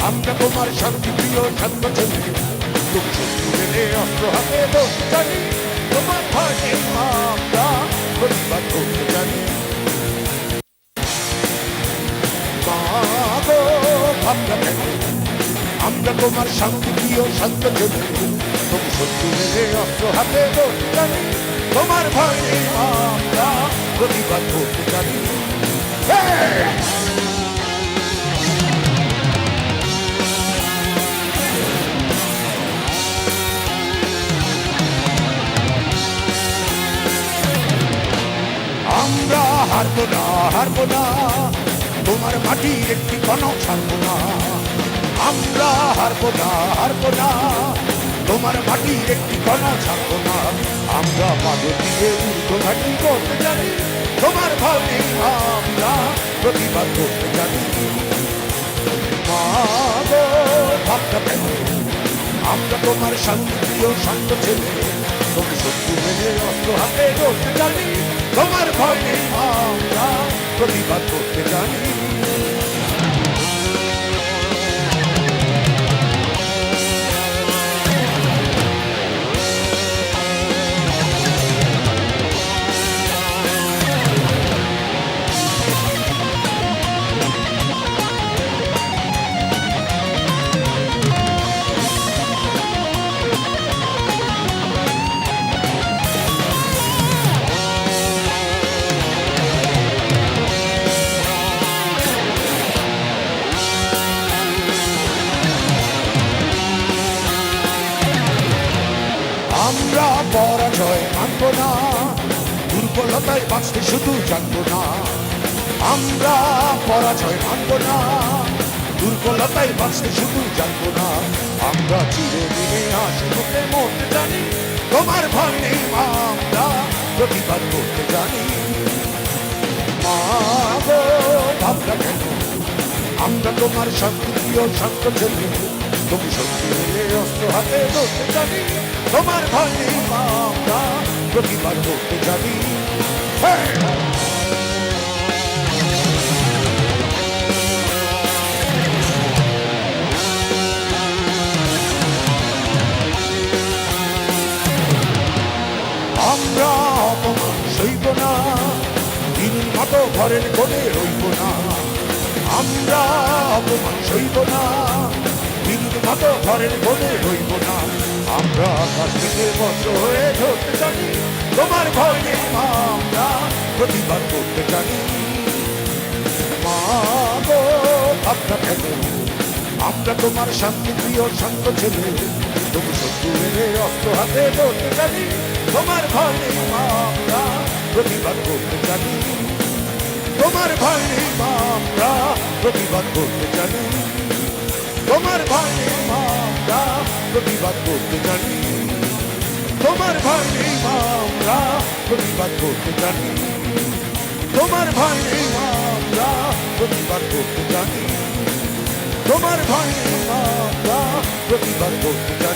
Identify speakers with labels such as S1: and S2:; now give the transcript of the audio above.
S1: আমরা তোমার শান্তি প্রিয় শান্ত চলি, তুমি শত্রু মেনে অস্ত্র হাতে বসতে জানি, তোমার ভয়ে আমরা প্রতিবাদ করতে জানি। আমরা তোমার শান্তি প্রিয় শান্ত চলি, তুমি শত্রু মেনে অস্ত্র হাতে বসতে জানি, তোমার ভয়ে আমরা প্রতিবাদ করতে জানি। আমরা হারবো না, হারবো না, তোমার মাটির একটি কণক ছাড়বো না। আমরা হারবো না, হারবো না, তোমার মাটির একটি কণক ছাড়বো না। আমরা পাদে দিয়ে ঊর্ধ্বঘাটি করতে জানি, তোমার ভয়ে আমরা প্রতিবাদ করতে জানি। মা গো ভাবটা কেন, আমরা তোমার শান্তিপ্রিয় শান্ত ছেলে, তুমি শত্রু মেনে অস্ত্র হাতে করতে জানি, তোমার ভয়ে আমরা প্রতিবাদ করতে জানি। আমরা পরাজয় মানব না, দুর্বলতায় বাঁচতে শুধু জানবো না। আমরা পরাজয় মানব না, দুর্বলতায় বাঁচতে শুধু জানবো না। আমরা চিরে নিয়ে আসলে মরতে জানি, তোমার ভয় নেই আমরা প্রতিবাদ করতে জানি। মা গো ভাবনা কেন, আমরা তোমার শান্তিপ্রিয় শান্ত ছেলে, তুমি শক্তি হয়ে অস্ত্র হাতে ধরতে জানি, তোমার ভয় নেই আমরা প্রতিবাদ করতে জানি। আমরা অপমান সইব না, দিনের মতো ঘরের কোণে রইব না। আমরা অপমান সইব না, দিনের মতো ঘরের কোণে রইব না। আমরা আকাশ থেকে বজ্র হয়ে ধরতে জানি, তোমার ভয় নেই আমরা প্রতিবাদ করতে জানি। মা গো ভাবনা কেন, আমরা তোমার শান্তিপ্রিয় শান্ত ছেলে, তুমি শত্রু মেনে অস্ত্র হাতে ধরতে জানি, তোমার ভয় নেই আমরা প্রতিবাদ করতে জানি। তোমার ভয় নেই আমরা প্রতিবাদ করতে জানি, তোমার ভয় নেই আমরা প্রতিবাদ করতে জানি, তোমার ভয় নেই আমরা প্রতিবাদ করতে জানি, তোমার ভয় নেই আমরা প্রতিবাদ করতে জানি, তোমার ভয় নেই আমরা প্রতিবাদ করতে জানি।